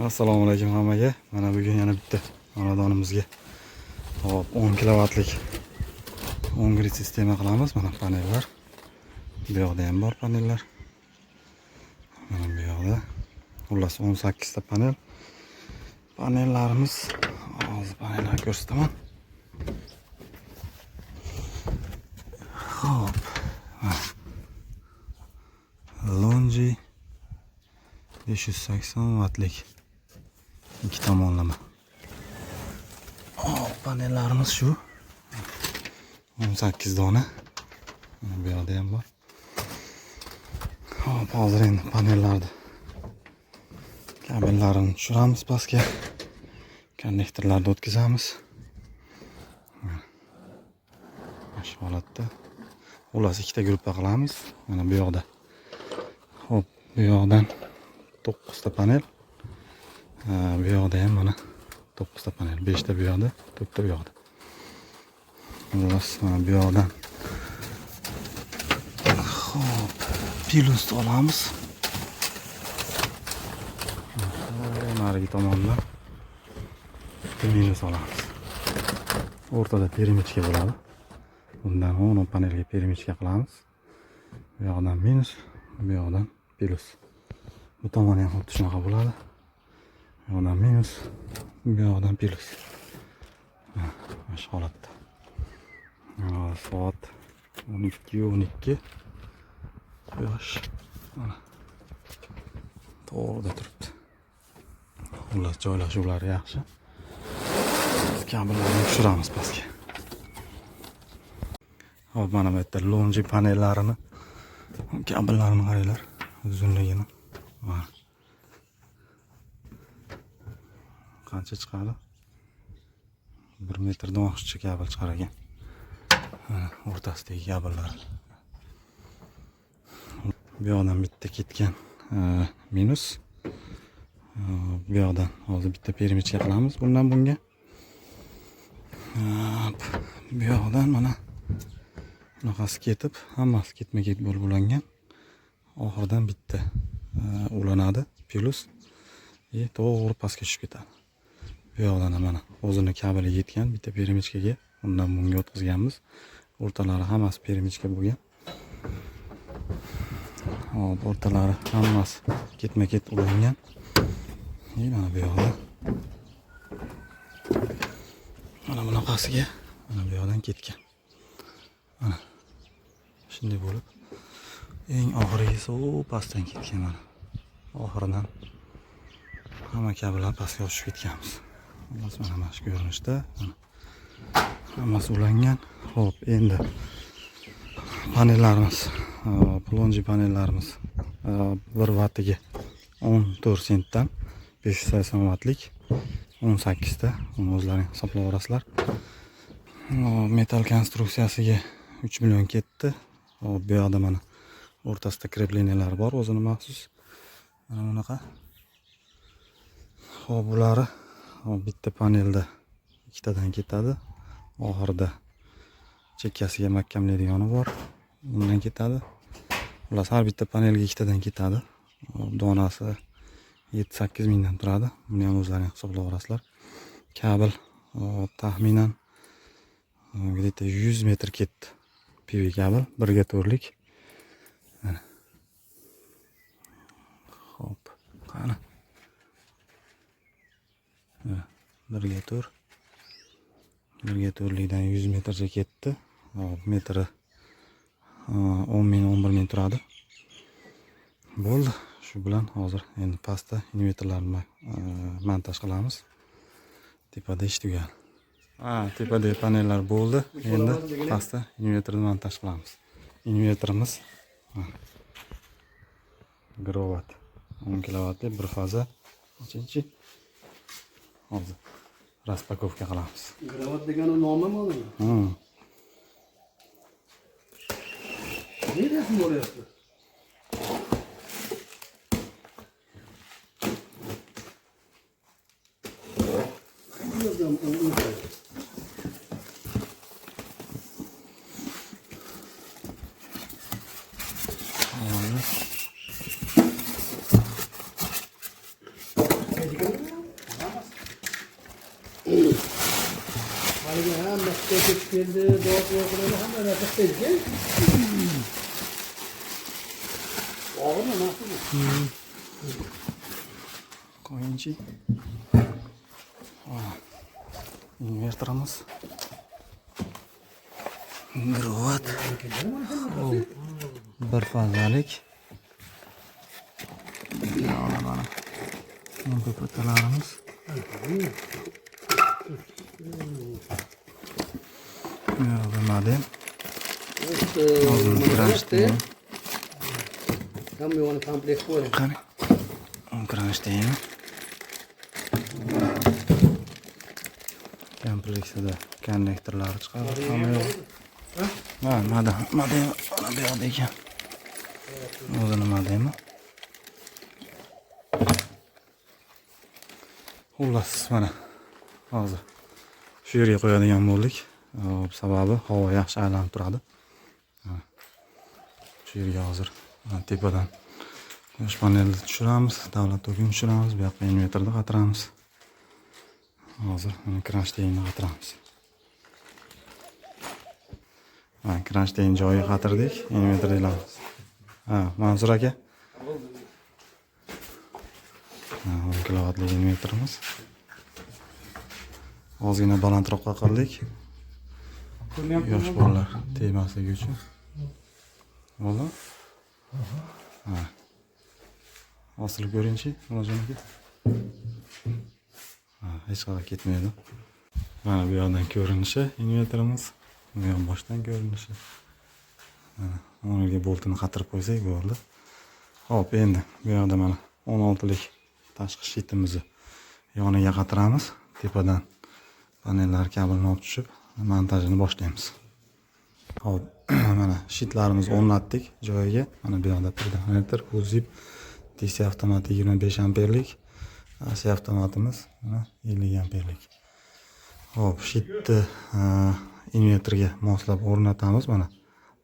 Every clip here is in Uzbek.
Assalomu alaykum hammaga. Mana bugun yana bitta xonadonimizga hop 10 kilovatlik on-grid sistema qilamiz. Mana panellar. Bu yoqda ham bor panellar. Mana bu yoqda. Xullas 18 ta panel. Panellarimiz hozir panellar ko'rsataman. Hop. Longi 580 wattlik ikki tomonlama. Panellarimiz shu 18 dona. Bu yoqda ham bor. Hop, hozir endi panellarni kabellarini tushiramiz pastga. Konnektorlarni o'tkazamiz. Shu holatda. Xullas ikkita gruppa qilamiz. Mana bu yoqda. Hop, bu yoqdan 9 ta panel. Bu yoqda ham mana 9 ta panel. 5 ta bu yoqda, 4 ta bu yoqda. Xullas mana bu yoqdan hop, plus olamiz. Narigi tomondan minus olamiz. O'rtada perimetrga bo'ladi. Bundan 10 panelga perimetrga qilamiz. Bu yoqdan minus, bu yoqdan plus. Bu tomon ham xuddi shunaqa bo'ladi. Bu yoqdan minus, bu yoqdan plus. Mana shu holatda. Soat 12:12. Quyosh mana to'g'rida turibdi. Xullas joylashuvlari yaxshi. Kabellarni tushiramiz pastga. Hop, mana bu yerda longi panellarini, kabellarini qaranglar, uzunligini. Mana qancha chiqadi? 1 metrdan oshiqcha kabel chiqar ekan. O'rtasidagi kabellar. Bu yoqdan bitta ketgan minus. Bu yoqdan hozir bitta perimetrga qilamiz bundan bunga. Bu yoqdan mana bunaqasi ketib, hammasi ketma-ket bo'lib ulangan. Oxirdan bitta ulanadi, plus to'g'ri pastga tushib ketadi. Bu yoqdan mana o'zini kabeli yetgan bitta perimetrga, undan bunga o'tkazganmiz. O'rtalari hammasi perimetrga bo'lgan. Hop, o'rtalari hammasi ketma-ket ulangan. Mana bu yoqda. Mana bunaqasiga, mana bu yoqdan ketgan. Mana shunday bo'lib, eng oxirgisi u pastdan ketgan mana. Oxiridan hamma kabellar pastga tushib ketganmiz. Mana shu ko'rinishda hammasi ulangan. Xo'p, endi panellarimiz, longi panellarimiz 1 vattiga 14 sentdan 580 wattlik 18 ta. Uni o'zlaring hisoblab olasizlar. Metal konstruksiyasiga 3 million ketdi. Hop, bu yoqda mana o'rtasida krepleniyalar bor, o'zini maxsus. Mana bunaqa. Hop, bulari bitta panelda ikkitadan ketadi. Oxirida chekkasiga mahkamlaydigani bor. Undan ketadi. Xullas har bitta panelga ikkitadan ketadi. Donasi 7-8 mingdan turadi. Buni ham o'zlaring hisoblab olasizlar. Kabel taxminan где-то 100 metr ketdi. PV kabel 1/4lik. Mana. Hop, qani. 1/4. 1/4likdan 100 metrcha ketdi. Hop, metri 10 ming, 11 ming turadi. Bo'ldi. Shu bilan hozir endi pastda invertorlarni montaj qilamiz. Tepada ish tugal. Tepadagi panellar bo'ldi. Endi pastda invertorni montaj qilamiz. Invertorimiz Grovat 10 kilovatli bir faza. Nechinchi? Hozir raspakovka qilamiz. Grovat degani nomimi uni? Neresi bo'lyapti? Tekip geldi, doğru yokuları hemen atıp geldi. Ağır mı, nasıl bu? Koyunchi. Inverterimiz. Mirovat. Bir fazalik. Mana ko'pirtalarimiz. Yo'q, modem. Kranshtayn. Tam yo'g'ini komplekt qo'ying. Qani. Kranshtayn. Kompleksida konnektorlari chiqadi. Hamma yo'q. Ha, modem mana bu yoqda ekan. O'zini modemi. Xullas, mana hozir shu yerga qo'yadigan bo'ldik. Sababi havo yaxshi aylanib turadi. Shu yerga hozir tepadan quyosh panelni tushiramiz, davlat tokini tushiramiz, bu yoqqa inverterni qatiramiz. Hozir mana kranshtaynni qatiramiz. Ha, kranshtayn joyiga qatirdik, inverterni ilamiz. Ha, Mansur aka. 10 kilovatlik inverterimiz. Ozgina balandroqqa qildik. Yosh bolalar tegmasligi uchun. Bo'ldi? Ha. Osilib ko'ringchi, Murodjon aka. Ha, hech qayerga ketmaydi. Mana bu yoqdan ko'rinishi inverterimiz, bu yoq boshdan ko'rinishi. Mana 10 ga boltini qatirib qo'ysak bo'ldi. Xo'p, endi bu yoqda mana 16 lik tashqi shitimizni yoniga qatiramiz. Tepadan panellar kabelni olib tushib, montajini boshlaymiz. Hop, mana shitlarimizni o'rnatdik joyiga. Mana bu yoqda predominator, uzib, DC avtomat 25 amperlik, AC avtomatimiz mana 50 amperlik. Hop, shitni inverterga moslab o'rnatamiz. Mana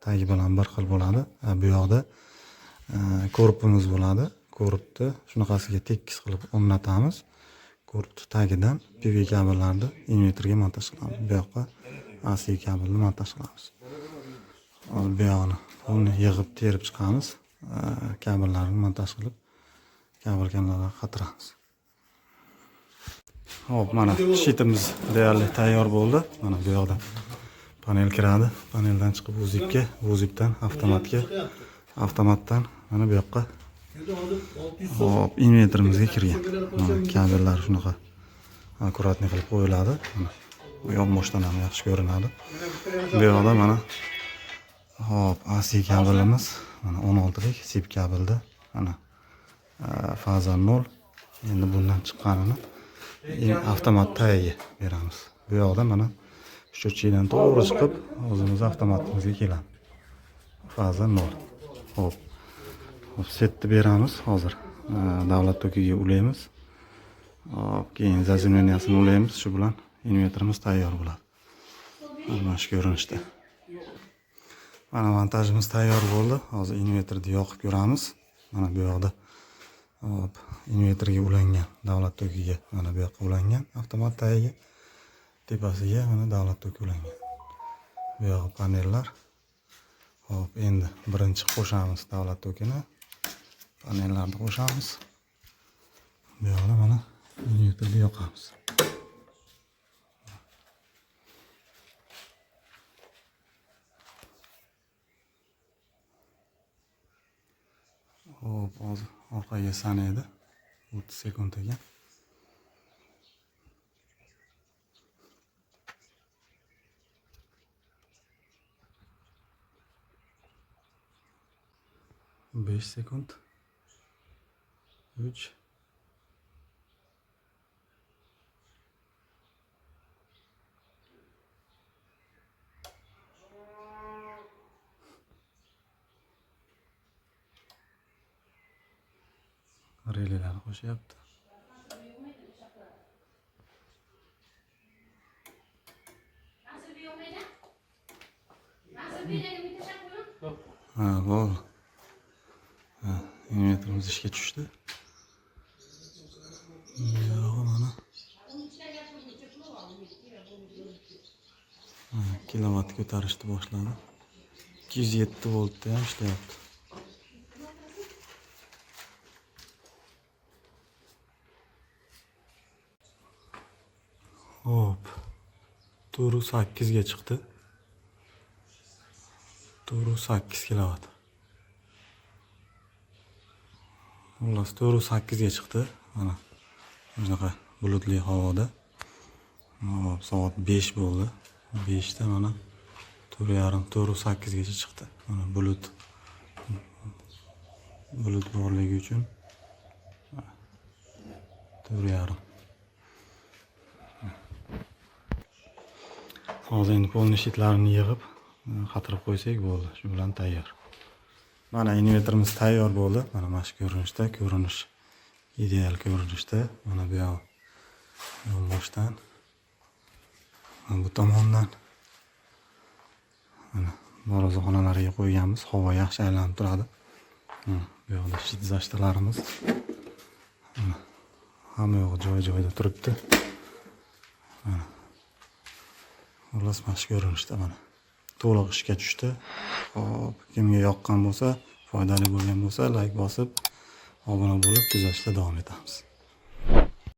tagi bilan bir xil bo'ladi. Bu yoqda korpusimiz bo'ladi. Korpusni shunaqasiga tekis qilib o'rnatamiz. Korpus tagidan PV kabellarni inverterga montaj qilamiz. Bu yoqqa AC kabelni montaj qilamiz. Bu yoqni uni yig'ib terib chiqamiz. Kabellarni montaj qilib kabellarga qatiramiz. Hop, mana shitimiz deyarli tayyor bo'ldi. Mana bu yoqda panel kiradi. Paneldan chiqib uzibga, uzibdan avtomatga, avtomatdan mana bu yoqqa hop, inverterimizga kirgan. Kabellar shunaqa akkuratni qilib qo'yiladi. Bu yoq boshdan ham yaxshi ko'rinadi. Bu yoqda mana hop, AC kabelimiz, mana 16 lik sip kabelda, mana faza 0. Endi bundan chiqqanini avtomat tagiga beramiz. Bu yoqda mana sho'chidan to'g'ri chiqib, o'zimiz avtomatimizga keladi. Faza 0. Hop. Setni beramiz hozir. Davlat tokiga ulaymiz. Hop, keyin zazemleniyasini ulaymiz. Shu bilan inverterimiz tayyor bo'ladi. Mana shu ko'rinishda. Mana montajimiz tayyor bo'ldi. Hozir inverterni yoqib ko'ramiz. Mana bu yoqda hop, inverterga ulangan davlat tokiga, mana bu yoqqa ulangan avtomat tagiga, tepasiga mana davlat toki ulangan. Bu yoq panellar. Hop, endi birinchi qo'shamiz davlat tokini. Panellarni qo'shamiz. Bu yoqda mana inverterni yoqamiz. Hop, hozir orqaga sanaydi. 30 sekundaga. Besh sekund. 3. Rellar qo'shyapti. Ha, bo'ldi. Inverterimiz ishga tushdi. Yo'q, mana. kilovat ko'tarishni boshladi. 207 voltda ham ishlayapti. Hop. 408 ga chiqdi. 408 kilovat. Xullas 408 ga chiqdi. Mana shunaqa bulutli havoda. Hop, soat 5 bo'ldi. 5 da mana 4,5 408 gacha chiqdi. Mana bulut borligi uchun 4,5. Hozir endi polni shitlarini yig'ib, qatirib qo'ysak bo'ldi. Shu bilan tayyor. Mana inverterimiz tayyor bo'ldi. Mana mana shu ko'rinishda, ko'rinish ideal ko'rinishda. Mana bu yonboshdan, mana bu tomondan mana morozaxonalariga qo'yganmiz. Havo yaxshi aylanib turadi. Bu yoqda shit zashtalarimiz. Hamma yo'q joy-joyida turibdi. Mana xullas mana shu ko'rinishda mana to'liq ishga tushdi. Hop, kimga yoqqan bo'lsa, foydali bo'lgan bo'lsa, like bosib, obuna bo'lib kuzatishda davom etamiz.